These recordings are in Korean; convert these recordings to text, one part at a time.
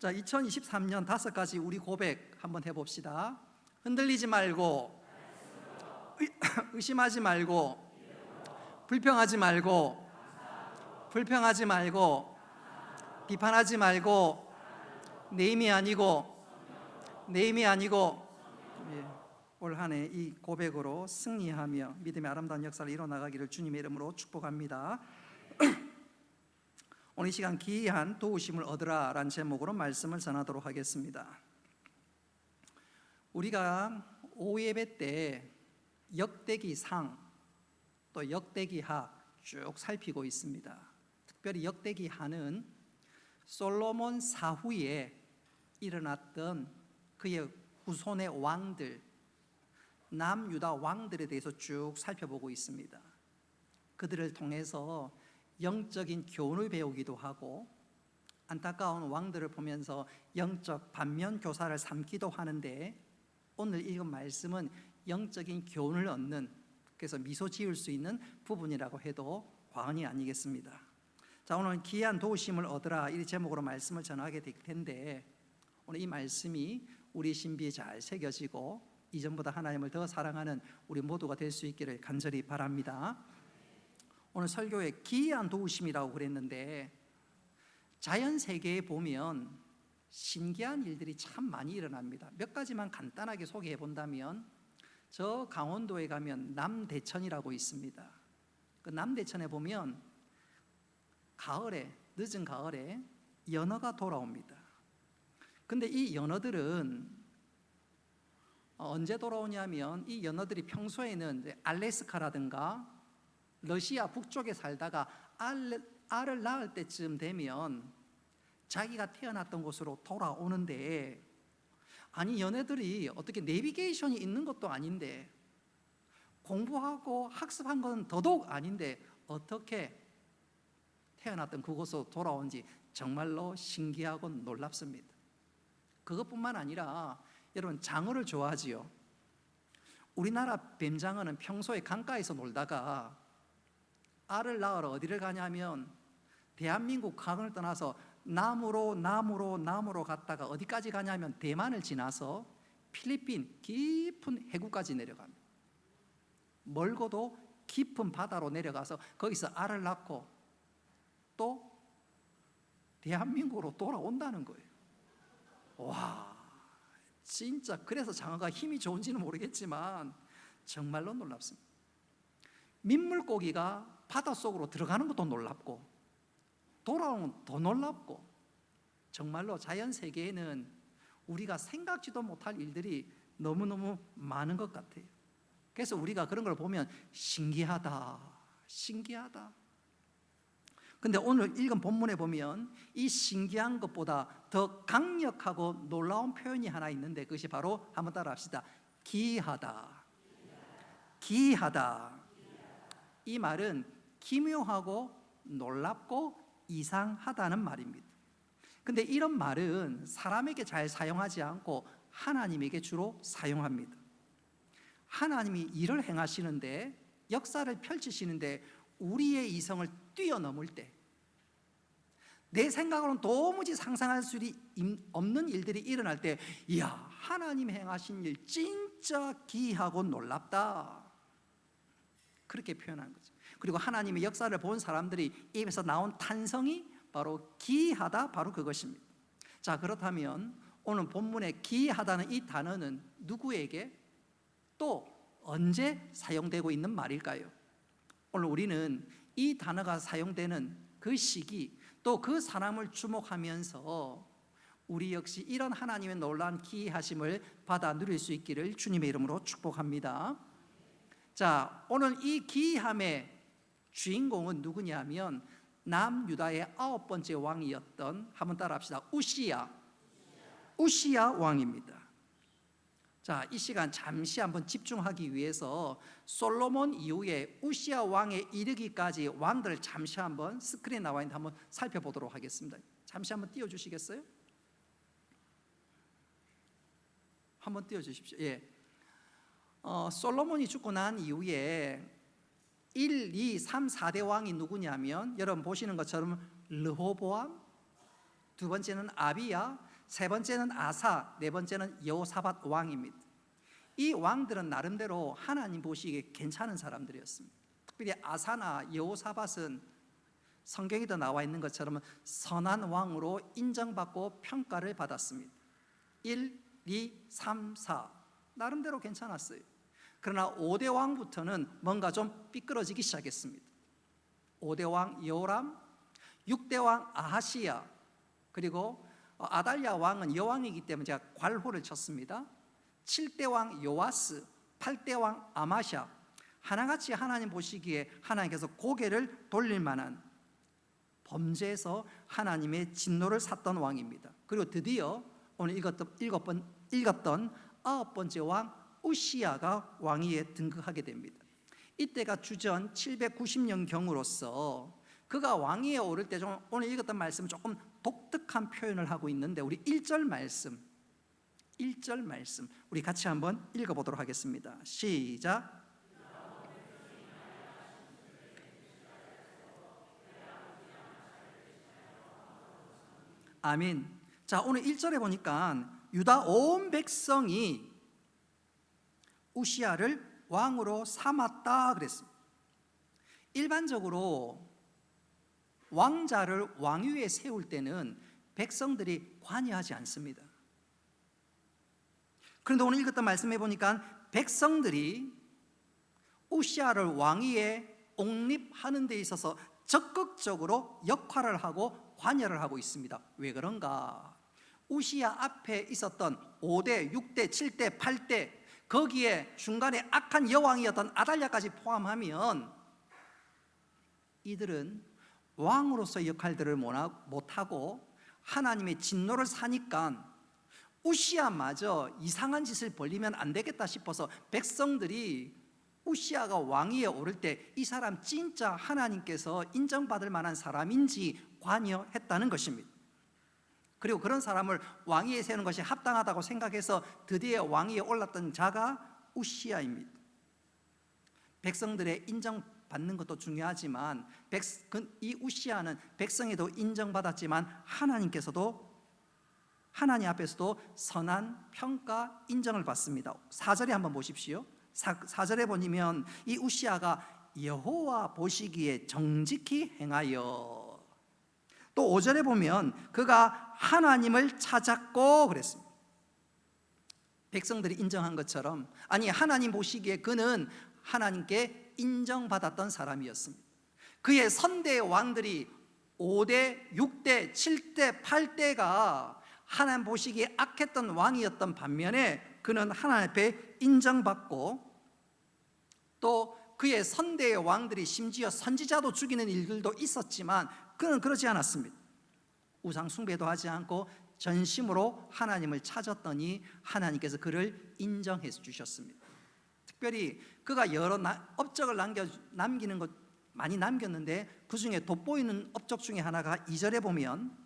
자, 2023년 5가지 우리 고백 한번 해봅시다. 흔들리지 말고, 의심하지 말고, 불평하지 말고, 비판하지 말고, 내 힘이 아니고, 올 한 해 이 고백으로 승리하며 믿음의 아름다운 역사를 이뤄나가기를 주님의 이름으로 축복합니다. 오늘 이 시간 기이한 도우심을 얻으라 라는 제목으로 말씀을 전하도록 하겠습니다. 우리가 오예배 때 역대기상 또 역대기하 쭉 살피고 있습니다. 특별히 역대기하는 솔로몬 사후에 일어났던 그의 후손의 왕들, 남유다 왕들에 대해서 쭉 살펴보고 있습니다. 그들을 통해서 영적인 교훈을 배우기도 하고 안타까운 왕들을 보면서 영적 반면 교사를 삼기도 하는데, 오늘 읽은 말씀은 영적인 교훈을 얻는, 그래서 미소 지을 수 있는 부분이라고 해도 과언이 아니겠습니다. 자, 오늘 기이한 도우심을 얻으라 이 제목으로 말씀을 전하게 될 텐데, 오늘 이 말씀이 우리 신비에 잘 새겨지고 이전보다 하나님을 더 사랑하는 우리 모두가 될 수 있기를 간절히 바랍니다. 오늘 설교에 기이한 도우심이라고 그랬는데, 자연 세계에 보면 신기한 일들이 참 많이 일어납니다. 몇 가지만 간단하게 소개해 본다면, 저 강원도에 가면 남대천이라고 있습니다. 그 남대천에 보면 가을에, 늦은 가을에 연어가 돌아옵니다. 근데 이 연어들은 언제 돌아오냐면, 이 연어들이 평소에는 알래스카라든가 러시아 북쪽에 살다가 알을 낳을 때쯤 되면 자기가 태어났던 곳으로 돌아오는데, 아니 연애들이 어떻게 내비게이션이 있는 것도 아닌데, 공부하고 학습한 건 더더욱 아닌데 어떻게 태어났던 그곳으로 돌아온지 정말로 신기하고 놀랍습니다. 그것뿐만 아니라 여러분, 장어를 좋아하지요. 우리나라 뱀장어는 평소에 강가에서 놀다가 알을 낳으러 어디를 가냐면, 대한민국 강을 떠나서 남으로 갔다가 어디까지 가냐면 대만을 지나서 필리핀 깊은 해구까지 내려갑니다. 멀고도 깊은 바다로 내려가서 거기서 알을 낳고 또 대한민국으로 돌아온다는 거예요. 와, 진짜 그래서 장어가 힘이 좋은지는 모르겠지만 정말로 놀랍습니다. 민물고기가 바닷속으로 들어가는 것도 놀랍고 돌아오는 건 더 놀랍고, 정말로 자연 세계에는 우리가 생각지도 못할 일들이 너무너무 많은 것 같아요. 그래서 우리가 그런 걸 보면 신기하다. 근데 오늘 읽은 본문에 보면 이 신기한 것보다 더 강력하고 놀라운 표현이 하나 있는데, 그것이 바로, 한번 따라 합시다. 기이하다. 이 말은 기묘하고 놀랍고 이상하다는 말입니다. 근데 이런 말은 사람에게 잘 사용하지 않고 하나님에게 주로 사용합니다. 하나님이 일을 행하시는데, 역사를 펼치시는데 우리의 이성을 뛰어넘을 때, 내 생각으로는 도무지 상상할 수 없는 일들이 일어날 때, 이야, 하나님 행하신 일 진짜 기이하고 놀랍다, 그렇게 표현한 거죠. 그리고 하나님의 역사를 본 사람들이 입에서 나온 탄성이 바로 기이하다, 바로 그것입니다. 자, 그렇다면 오늘 본문에 기이하다는 이 단어는 누구에게 또 언제 사용되고 있는 말일까요? 오늘 우리는 이 단어가 사용되는 그 시기, 또 그 사람을 주목하면서 우리 역시 이런 하나님의 놀라운 기이하심을 받아 누릴 수 있기를 주님의 이름으로 축복합니다. 자, 오늘 이 기이함의 주인공은 누구냐면 남유다의 9번째 왕이었던, 한번 따라 합시다. 우시야 왕입니다. 자, 이 시간 잠시 한번 집중하기 위해서 솔로몬 이후에 우시야 왕에 이르기까지 왕들을 잠시 한번 스크린에 나와 있는데 한번 살펴보도록 하겠습니다. 잠시 한번 띄워주시겠어요? 한번 띄워주십시오. 예. 솔로몬이 죽고 난 이후에 1, 2, 3, 4대 왕이 누구냐면, 여러분 보시는 것처럼 르호보암, 두 번째는 아비야, 세 번째는 아사, 네 번째는 여호사밧 왕입니다. 이 왕들은 나름대로 하나님 보시기에 괜찮은 사람들이었습니다. 특별히 아사나 여호사밧은 성경에도 나와 있는 것처럼 선한 왕으로 인정받고 평가를 받았습니다. 1, 2, 3, 4 나름대로 괜찮았어요. 그러나 5대 왕부터는 뭔가 좀 삐뚤어지기 시작했습니다. 5대 왕 여호람, 6대 왕 아하시야, 그리고 아달랴 왕은 여왕이기 때문에 제가 괄호를 쳤습니다. 7대 왕 요아스, 8대 왕 아마샤, 하나같이 하나님 보시기에 하나님께서 고개를 돌릴 만한 범죄에서 하나님의 진노를 샀던 왕입니다. 그리고 드디어 오늘 읽었던 9번째 왕 우시야가 왕위에 등극하게 됩니다. 이때가 주전 790년경으로서 그가 왕위에 오를 때 좀 오늘 읽었던 말씀 조금 독특한 표현을 하고 있는데 우리 1절 말씀 우리 같이 한번 읽어보도록 하겠습니다. 시작. 아멘. 자, 오늘 1절에 보니까 유다 온 백성이 우시야를 왕으로 삼았다 그랬습니다. 일반적으로 왕자를 왕위에 세울 때는 백성들이 관여하지 않습니다. 그런데 오늘 읽었던 말씀에 보니까 백성들이 우시야를 왕위에 옹립하는 데 있어서 적극적으로 역할을 하고 관여를 하고 있습니다. 왜 그런가? 우시야 앞에 있었던 5대, 6대, 7대, 8대 거기에 중간에 악한 여왕이었던 아달랴까지 포함하면 이들은 왕으로서의 역할들을 못하고 하나님의 진노를 사니까 우시야마저 이상한 짓을 벌리면 안 되겠다 싶어서 백성들이 우시야가 왕위에 오를 때 이 사람 진짜 하나님께서 인정받을 만한 사람인지 관여했다는 것입니다. 그리고 그런 사람을 왕위에 세우는 것이 합당하다고 생각해서 드디어 왕위에 올랐던 자가 우시야입니다. 백성들의 인정받는 것도 중요하지만 이 우시야는 백성에도 인정받았지만 하나님 앞에서도 선한 평가 인정을 받습니다. 4절에 한번 보십시오. 4절에 보면 이 우시야가 여호와 보시기에 정직히 행하여, 또 5절에 보면 그가 하나님을 찾았고 그랬습니다. 백성들이 인정한 것처럼, 아니 하나님 보시기에 그는 하나님께 인정받았던 사람이었습니다. 그의 선대의 왕들이 5대, 6대, 7대, 8대가 하나님 보시기에 악했던 왕이었던 반면에 그는 하나님 앞에 인정받고, 또 그의 선대의 왕들이 심지어 선지자도 죽이는 일들도 있었지만 그는 그러지 않았습니다. 우상 숭배도 하지 않고 전심으로 하나님을 찾았더니 하나님께서 그를 인정해 주셨습니다. 특별히 그가 여러 업적을 남기는 것 많이 남겼는데 그 중에 돋보이는 업적 중에 하나가 2절에 보면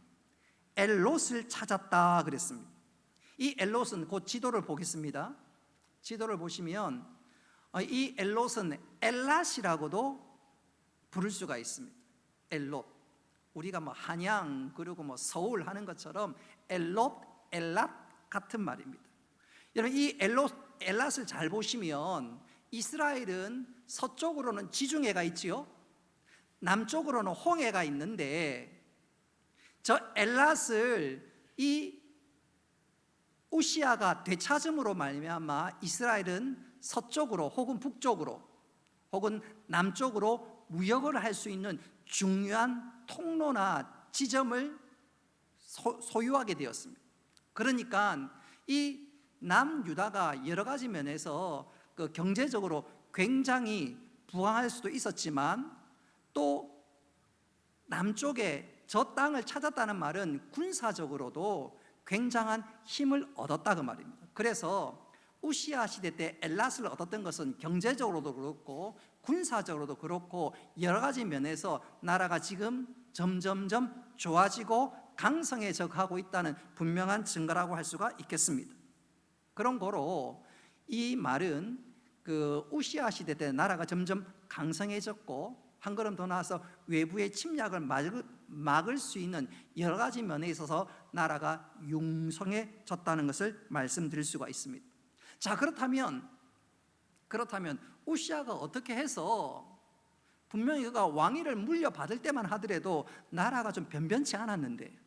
엘롯을 찾았다 그랬습니다. 이 엘롯은 곧 지도를 보겠습니다. 지도를 보시면 이 엘롯은 엘랏이라고도 부를 수가 있습니다. 엘롯, 우리가 뭐 한양 그리고 뭐 서울 하는 것처럼 엘롯, 엘랏 같은 말입니다. 여러분 이 엘랏을 잘 보시면 이스라엘은 서쪽으로는 지중해가 있지요, 남쪽으로는 홍해가 있는데 저 엘랏을 이 우시야가 되찾음으로 말미암아 이스라엘은 서쪽으로 혹은 북쪽으로 혹은 남쪽으로 무역을 할 수 있는 중요한 통로나 지점을 소유하게 되었습니다. 그러니까 이 남유다가 여러 가지 면에서 그 경제적으로 굉장히 부강할 수도 있었지만 또 남쪽에 저 땅을 찾았다는 말은 군사적으로도 굉장한 힘을 얻었다 그 말입니다. 그래서 우시야 시대 때 엘랏을 얻었던 것은 경제적으로도 그렇고 군사적으로도 그렇고 여러 가지 면에서 나라가 지금 점점점 좋아지고 강성해져 가고 있다는 분명한 증거라고 할 수가 있겠습니다. 그런 거로 이 말은 그 우시야 시대 때 나라가 점점 강성해졌고 한 걸음 더 나아서 외부의 침략을 막을 수 있는 여러 가지 면에 있어서 나라가 융성해졌다는 것을 말씀드릴 수가 있습니다. 자, 그렇다면 우시아가 어떻게 해서, 분명히 그가 왕위를 물려받을 때만 하더라도 나라가 좀 변변치 않았는데,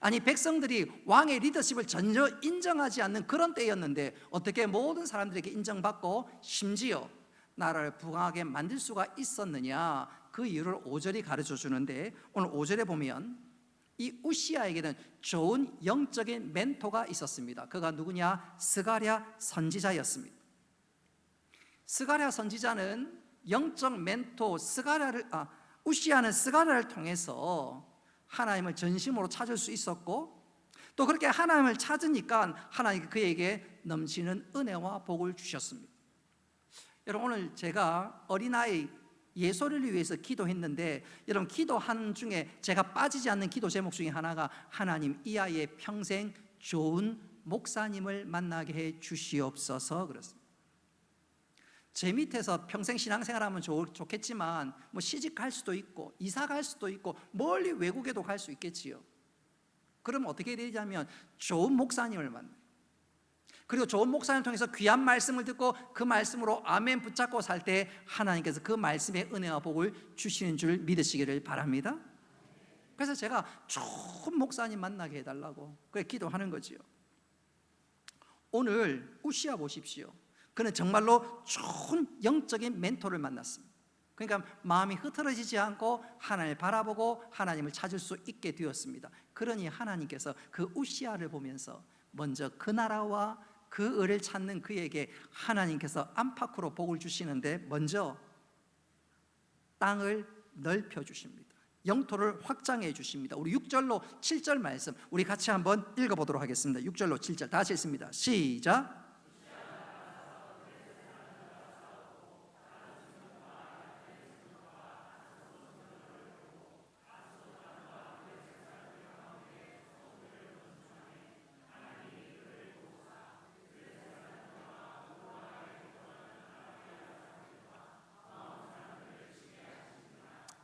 아니 백성들이 왕의 리더십을 전혀 인정하지 않는 그런 때였는데 어떻게 모든 사람들에게 인정받고 심지어 나라를 부강하게 만들 수가 있었느냐, 그 이유를 5절이 가르쳐 주는데, 오늘 5절에 보면 이 우시아에게는 좋은 영적인 멘토가 있었습니다. 그가 누구냐? 스가랴 선지자였습니다. 스가랴 선지자는 영적 멘토 우시아는 스가랴를 통해서 하나님을 전심으로 찾을 수 있었고, 또 그렇게 하나님을 찾으니까 하나님이 그에게 넘치는 은혜와 복을 주셨습니다. 여러분, 오늘 제가 어린아이 예솔이를 위해서 기도했는데, 여러분 기도하는 중에 제가 빠지지 않는 기도 제목 중에 하나가 하나님 이 아이의 평생 좋은 목사님을 만나게 해 주시옵소서 그렇습니다. 제 밑에서 평생 신앙생활하면 좋겠지만 뭐 시집갈 수도 있고 이사 갈 수도 있고 멀리 외국에도 갈 수 있겠지요. 그럼 어떻게 되냐면 좋은 목사님을 만나요. 그리고 좋은 목사님을 통해서 귀한 말씀을 듣고 그 말씀으로 아멘 붙잡고 살 때 하나님께서 그 말씀의 은혜와 복을 주시는 줄 믿으시기를 바랍니다. 그래서 제가 좋은 목사님 만나게 해달라고 그래 기도하는 거지요. 오늘 우시아 보십시오. 그는 정말로 좋은 영적인 멘토를 만났습니다. 그러니까 마음이 흐트러지지 않고 하나님을 바라보고 하나님을 찾을 수 있게 되었습니다. 그러니 하나님께서 그 우시아를 보면서 먼저 그 나라와 그 을을 찾는 그에게 하나님께서 안팎으로 복을 주시는데, 먼저 땅을 넓혀 주십니다. 영토를 확장해 주십니다. 우리 6절로 7절 말씀 우리 같이 한번 읽어보도록 하겠습니다. 6절로 7절 다시 읽습니다. 시작.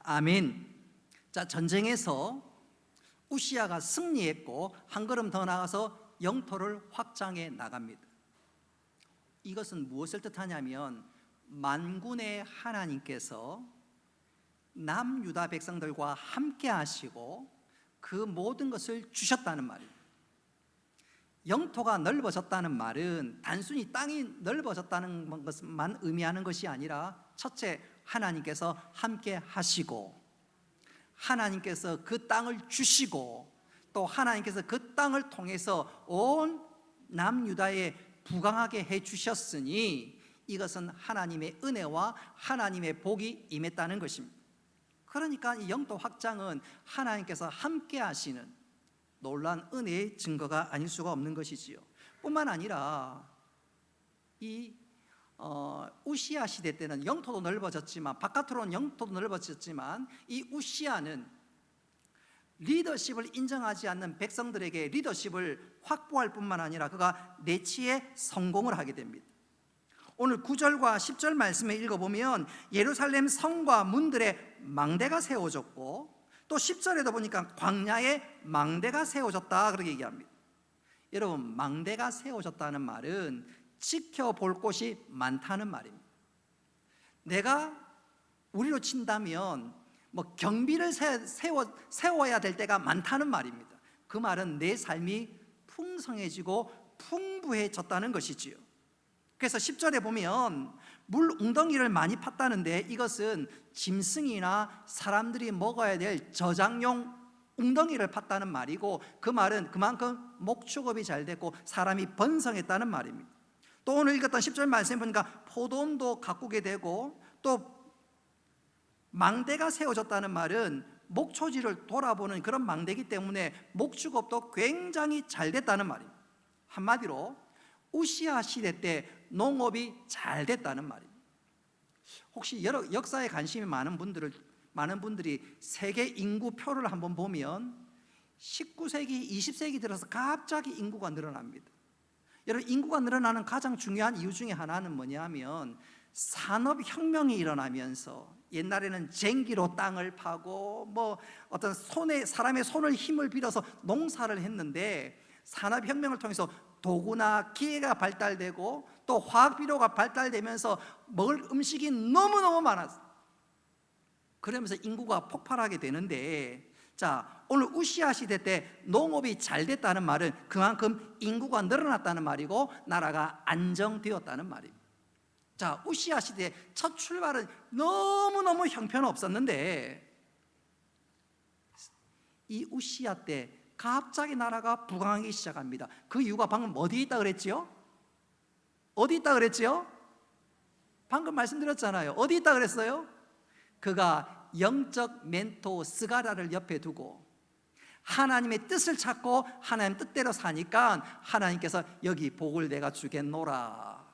아멘. 자, 전쟁에서 우시아가 승리했고 한 걸음 더 나가서 영토를 확장해 나갑니다. 이것은 무엇을 뜻하냐면 만군의 하나님께서 남유다 백성들과 함께 하시고 그 모든 것을 주셨다는 말입니다. 영토가 넓어졌다는 말은 단순히 땅이 넓어졌다는 것만 의미하는 것이 아니라, 첫째, 하나님께서 함께 하시고 하나님께서 그 땅을 주시고 또 하나님께서 그 땅을 통해서 온 남유다에 부강하게 해 주셨으니 이것은 하나님의 은혜와 하나님의 복이 임했다는 것입니다. 그러니까 이 영토 확장은 하나님께서 함께 하시는 놀라운 은혜의 증거가 아닐 수가 없는 것이지요. 뿐만 아니라 이 우시아 시대 때는 영토도 넓어졌지만, 바깥으로는 영토도 넓어졌지만, 이 우시아는 리더십을 인정하지 않는 백성들에게 리더십을 확보할 뿐만 아니라 그가 내치에 성공을 하게 됩니다. 오늘 9절과 10절 말씀을 읽어보면 예루살렘 성과 문들에 망대가 세워졌고, 또 10절에도 보니까 광야에 망대가 세워졌다 그렇게 얘기합니다. 여러분, 망대가 세워졌다는 말은 지켜볼 곳이 많다는 말입니다. 내가 우리로 친다면 뭐 경비를 세워야 될 때가 많다는 말입니다. 그 말은 내 삶이 풍성해지고 풍부해졌다는 것이지요. 그래서 10절에 보면 물 웅덩이를 많이 팠다는데, 이것은 짐승이나 사람들이 먹어야 될 저장용 웅덩이를 팠다는 말이고, 그 말은 그만큼 목축업이 잘 됐고 사람이 번성했다는 말입니다. 또 오늘 읽었던 10절 말씀 보니까 포도원도 가꾸게 되고, 또 망대가 세워졌다는 말은 목초지를 돌아보는 그런 망대이기 때문에 목축업도 굉장히 잘 됐다는 말입니다. 한마디로 우시아 시대 때 농업이 잘 됐다는 말입니다. 혹시 역사에 관심이 많은 분들이 세계 인구표를 한번 보면 19세기, 20세기 들어서 갑자기 인구가 늘어납니다. 여러분, 인구가 늘어나는 가장 중요한 이유 중에 하나는 뭐냐면 산업혁명이 일어나면서 옛날에는 쟁기로 땅을 파고 뭐 어떤 사람의 손을 힘을 빌어서 농사를 했는데 산업혁명을 통해서 도구나 기계가 발달되고 또 화학비료가 발달되면서 먹을 음식이 너무너무 많았어요. 그러면서 인구가 폭발하게 되는데, 자, 오늘 우시아 시대 때 농업이 잘 됐다는 말은 그만큼 인구가 늘어났다는 말이고 나라가 안정되었다는 말입니다. 자, 우시아 시대의 첫 출발은 너무너무 형편없었는데 이 우시아 때 갑자기 나라가 부강하기 시작합니다. 그 이유가 방금 어디에 있다 그랬지요? 어디 있다 그랬지요? 방금 말씀드렸잖아요. 어디 있다 그랬어요? 그가 영적 멘토 스가랴를 옆에 두고 하나님의 뜻을 찾고 하나님 뜻대로 사니까 하나님께서 여기 복을 내가 주겠노라.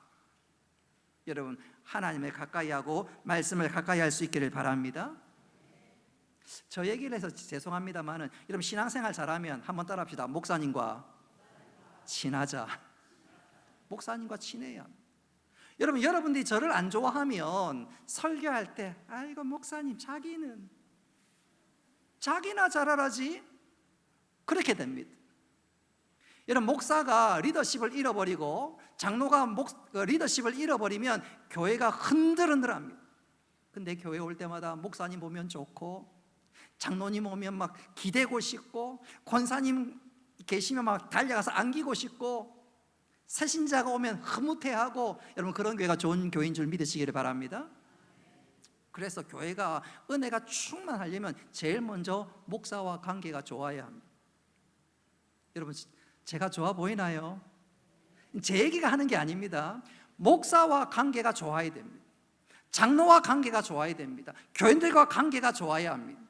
여러분, 하나님을 가까이 하고 말씀을 가까이 할 수 있기를 바랍니다. 저 얘기를 해서 죄송합니다만은 여러분 신앙생활 잘하면 한번 따라합시다. 목사님과 친하자. 목사님과 친해야 합니다. 여러분, 여러분들이 저를 안 좋아하면 설교할 때 아이고 목사님 자기나 잘하라지 그렇게 됩니다. 여러분, 목사가 리더십을 잃어버리고 장로가 리더십을 잃어버리면 교회가 흔들흔들합니다. 근데 교회 올 때마다 목사님 보면 좋고 장로님 오면 막 기대고 싶고 권사님 계시면 막 달려가서 안기고 싶고 새신자가 오면 흐뭇해하고, 여러분 그런 교회가 좋은 교회인 줄 믿으시기를 바랍니다. 그래서 교회가 은혜가 충만하려면 제일 먼저 목사와 관계가 좋아야 합니다. 여러분, 제가 좋아 보이나요? 제 얘기가 하는 게 아닙니다. 목사와 관계가 좋아야 됩니다. 장로와 관계가 좋아야 됩니다. 교인들과 관계가 좋아야 합니다.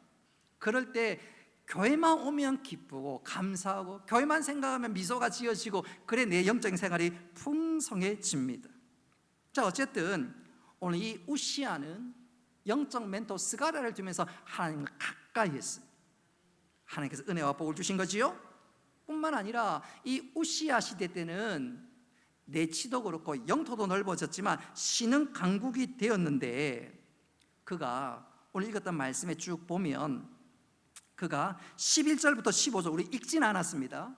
그럴 때 교회만 오면 기쁘고 감사하고 교회만 생각하면 미소가 지어지고 그래 내 영적인 생활이 풍성해집니다. 자, 어쨌든 오늘 이 우시아는 영적 멘토 스가랴를 두면서 하나님을 가까이 했습니다. 하나님께서 은혜와 복을 주신 거지요. 뿐만 아니라 이 우시아 시대 때는 내치도 그렇고 영토도 넓어졌지만 신흥 강국이 되었는데, 그가 오늘 읽었던 말씀에 쭉 보면 그가 11절부터 15절 우리 읽진 않았습니다.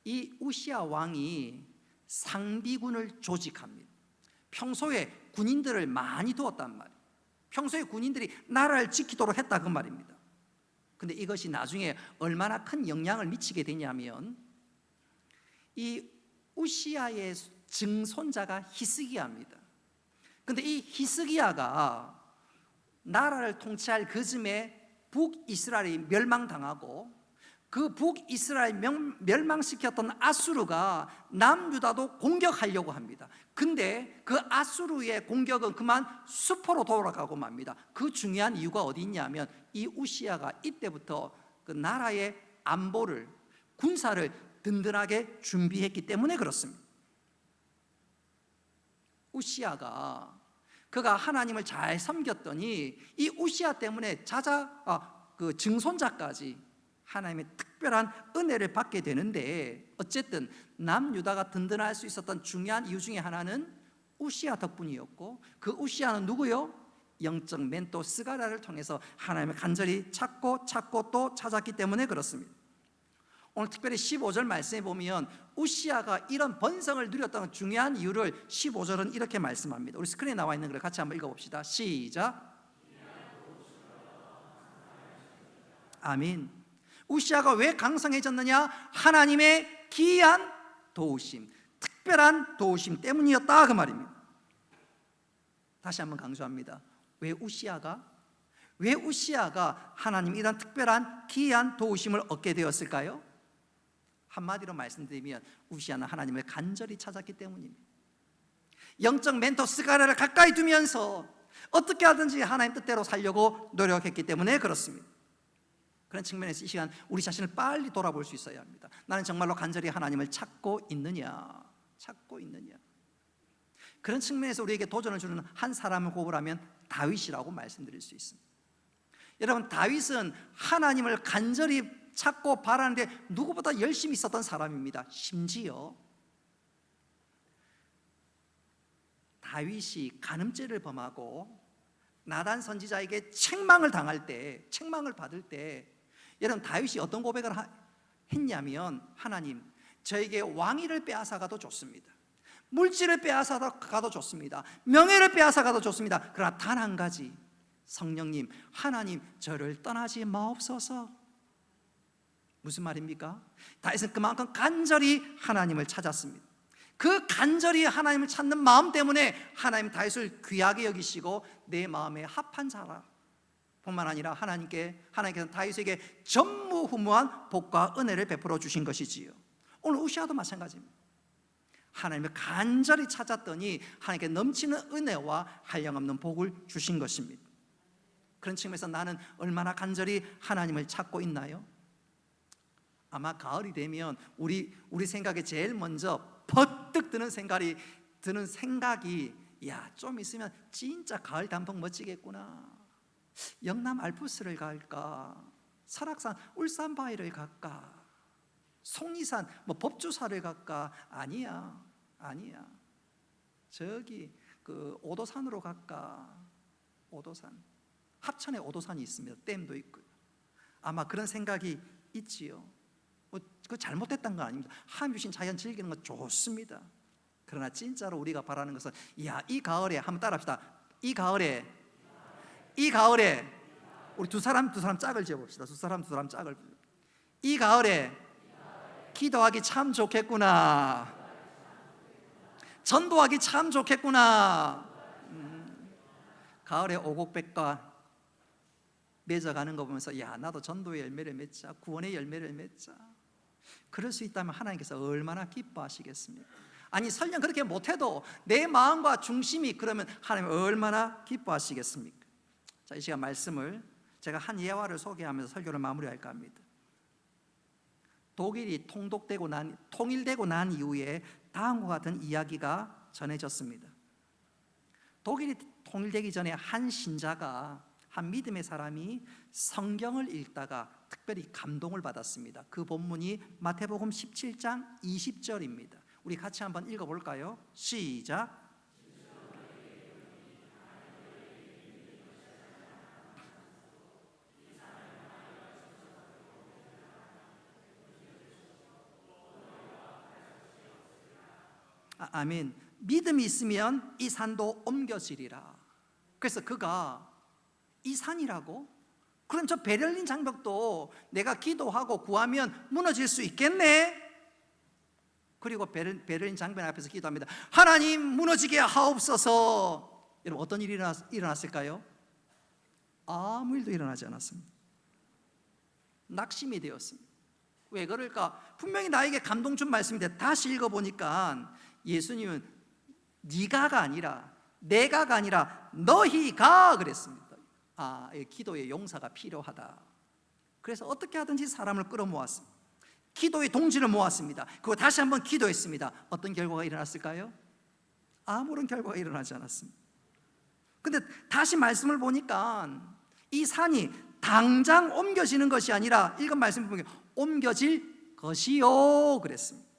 이 우시아 왕이 상비군을 조직합니다. 평소에 군인들을 많이 두었단 말이에요. 평소에 군인들이 나라를 지키도록 했다 그 말입니다. 근데 이것이 나중에 얼마나 큰 영향을 미치게 되냐면 이 우시아의 증손자가 히스기야입니다. 근데 이 히스기야가 나라를 통치할 그즈음에 북이스라엘이 멸망당하고 그 북이스라엘 멸망시켰던 아수르가 남유다도 공격하려고 합니다. 근데 그 아수르의 공격은 그만 수포로 돌아가고 맙니다. 그 중요한 이유가 어디 있냐면 이 우시아가 이때부터 그 나라의 안보를, 군사를 든든하게 준비했기 때문에 그렇습니다. 우시아가 그가 하나님을 잘 섬겼더니 이 우시아 때문에 그 증손자까지 하나님의 특별한 은혜를 받게 되는데, 어쨌든 남유다가 든든할 수 있었던 중요한 이유 중에 하나는 우시아 덕분이었고, 그 우시아는 누구요? 영적 멘토 스가랴를 통해서 하나님을 간절히 찾고 또 찾았기 때문에 그렇습니다. 오늘 특별히 15절 말씀에 보면 우시아가 이런 번성을 누렸던 중요한 이유를 15절은 이렇게 말씀합니다. 우리 스크린에 나와 있는 걸 같이 한번 읽어봅시다. 시작. 아멘. 우시아가 왜 강성해졌느냐? 하나님의 기이한 도우심, 특별한 도우심 때문이었다 그 말입니다. 다시 한번 강조합니다. 왜 우시아가 하나님 이런 특별한 기이한 도우심을 얻게 되었을까요? 한마디로 말씀드리면 우시아는 하나님을 간절히 찾았기 때문입니다. 영적 멘토 스가랴를 가까이 두면서 어떻게 하든지 하나님 뜻대로 살려고 노력했기 때문에 그렇습니다. 그런 측면에서 이 시간 우리 자신을 빨리 돌아볼 수 있어야 합니다. 나는 정말로 간절히 하나님을 찾고 있느냐. 그런 측면에서 우리에게 도전을 주는 한 사람을 꼽으라면 다윗이라고 말씀드릴 수 있습니다. 여러분, 다윗은 하나님을 간절히 찾고 바라는데 누구보다 열심히 있었던 사람입니다. 심지어 다윗이 간음죄를 범하고 나단 선지자에게 책망을 당할 때, 책망을 받을 때 여러분 다윗이 어떤 고백을 했냐면, 하나님, 저에게 왕위를 빼앗아가도 좋습니다, 물질을 빼앗아가도 좋습니다, 명예를 빼앗아가도 좋습니다. 그러나 단 한 가지, 성령님, 하나님 저를 떠나지 마옵소서. 무슨 말입니까? 다윗은 그만큼 간절히 하나님을 찾았습니다. 그 간절히 하나님을 찾는 마음 때문에 하나님 다윗을 귀하게 여기시고 내 마음에 합한 자라 뿐만 아니라 하나님께서 다윗에게 전무후무한 복과 은혜를 베풀어 주신 것이지요. 오늘 우시아도 마찬가지입니다. 하나님을 간절히 찾았더니 하나님께 넘치는 은혜와 한량없는 복을 주신 것입니다. 그런 측면에서 나는 얼마나 간절히 하나님을 찾고 있나요? 아마 가을이 되면 우리 생각에 제일 먼저 퍼뜩 드는 생각이 야, 좀 있으면 진짜 가을 단풍 멋지겠구나, 영남 알프스를 갈까, 설악산 울산바위를 갈까, 속리산 법주사를 갈까? 아니야. 저기 그 오도산으로 갈까? 오도산, 합천에 오도산이 있습니다. 댐도 있고요. 아마 그런 생각이 있지요. 그 잘못됐다는 건 아닙니다. 하나님 주신 자연 즐기는 건 좋습니다. 그러나 진짜로 우리가 바라는 것은, 이 가을에 한번 따라합시다. 이 가을에 우리 두 사람 짝을 지어봅시다. 두 사람 짝을. 이 가을에 기도하기 참 좋겠구나, 전도하기 참 좋겠구나. 가을에 오곡백과 맺어가는 거 보면서 야, 나도 전도의 열매를 맺자, 구원의 열매를 맺자. 그럴 수 있다면 하나님께서 얼마나 기뻐하시겠습니까? 아니 설령 그렇게 못해도 내 마음과 중심이 그러면 하나님 얼마나 기뻐하시겠습니까? 자, 이 시간 말씀을 제가 한 예화를 소개하면서 설교를 마무리할까 합니다. 독일이 통일되고 난 이후에 다음과 같은 이야기가 전해졌습니다. 독일이 통일되기 전에 한 신자가, 한 믿음의 사람이 성경을 읽다가 특별히 감동을 받았습니다. 그 본문이 마태복음 17장 20절입니다. 우리 같이 한번 읽어볼까요? 시작. 아멘. 믿음이 있으면 이 산도 옮겨지리라. 그래서 그가 이 산이라고? 그럼 저 베를린 장벽도 내가 기도하고 구하면 무너질 수 있겠네? 그리고 베를린 장벽 앞에서 기도합니다. 하나님, 무너지게 하옵소서. 여러분, 어떤 일이 일어났을까요? 아무 일도 일어나지 않았습니다. 낙심이 되었습니다. 왜 그럴까? 분명히 나에게 감동 준 말씀인데 다시 읽어보니까 예수님은 네가가 아니라, 내가가 아니라 너희가 그랬습니다. 기도의 용사가 필요하다. 그래서 어떻게 하든지 사람을 끌어모았습니다. 기도의 동지를 모았습니다. 그리고 다시 한번 기도했습니다. 어떤 결과가 일어났을까요? 아무런 결과가 일어나지 않았습니다. 근데 다시 말씀을 보니까 이 산이 당장 옮겨지는 것이 아니라, 읽은 말씀 보면 옮겨질 것이요 그랬습니다.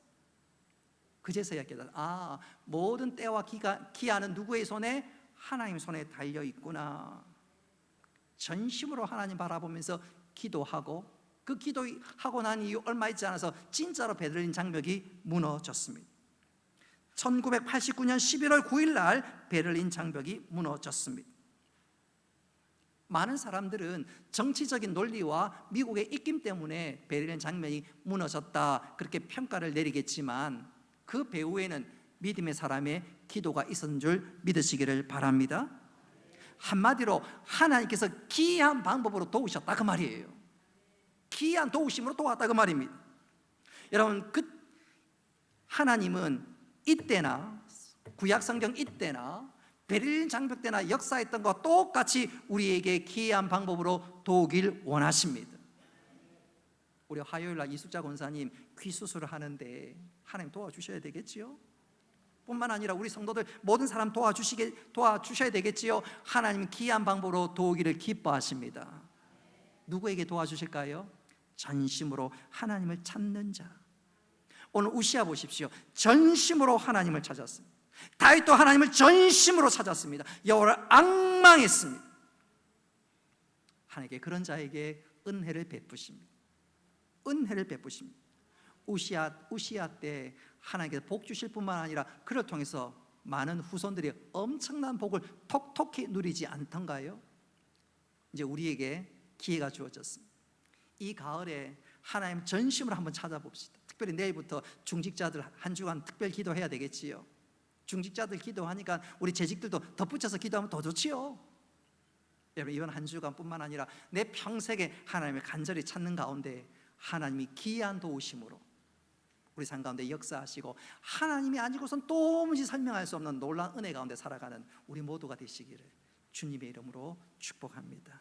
그제서야 깨달아, 모든 때와 기한은 누구의 손에? 하나님 손에 달려 있구나. 전심으로 하나님 바라보면서 기도하고, 그 기도하고 난 이후 얼마 있지 않아서 진짜로 베들린 장벽이 무너졌습니다. 1989년 11월 9일 날 베를린 장벽이 무너졌습니다. 많은 사람들은 정치적인 논리와 미국의 입김 때문에 베를린 장벽이 무너졌다, 그렇게 평가를 내리겠지만 그 배후에는 믿음의 사람의 기도가 있었는 줄 믿으시기를 바랍니다. 한마디로 하나님께서 기이한 방법으로 도우셨다 그 말이에요. 기이한 도우심으로 도왔다 그 말입니다. 여러분, 하나님은 이때나 구약성경 이때나 베를린 장벽 때나 역사했던 것과 똑같이 우리에게 기이한 방법으로 도우길 원하십니다. 우리 화요일날 이숙자 권사님 귀 수술을 하는데 하나님 도와주셔야 되겠지요? 뿐만 아니라 우리 성도들 모든 사람 도와주셔야 되겠지요? 하나님은 기이한 방법으로 도우기를 기뻐하십니다. 누구에게 도와주실까요? 전심으로 하나님을 찾는 자. 오늘 우시아 보십시오. 전심으로 하나님을 찾았습니다. 다윗도 하나님을 전심으로 찾았습니다. 여호와를 앙망했습니다. 하나님께 그런 자에게 은혜를 베푸십니다. 은혜를 베푸십니다. 우시야 때 하나님께서 복 주실 뿐만 아니라 그를 통해서 많은 후손들이 엄청난 복을 톡톡히 누리지 않던가요? 이제 우리에게 기회가 주어졌습니다. 이 가을에 하나님 전심으로 한번 찾아봅시다. 특별히 내일부터 중직자들 한 주간 특별 기도해야 되겠지요. 중직자들 기도하니까 우리 재직들도 덧붙여서 기도하면 더 좋지요. 여러분, 이번 한 주간뿐만 아니라 내 평생에 하나님을 간절히 찾는 가운데 하나님이 기이한 도우심으로 우리 삶 가운데 역사하시고 하나님이 아니고선 도무지 설명할 수 없는 놀라운 은혜 가운데 살아가는 우리 모두가 되시기를 주님의 이름으로 축복합니다.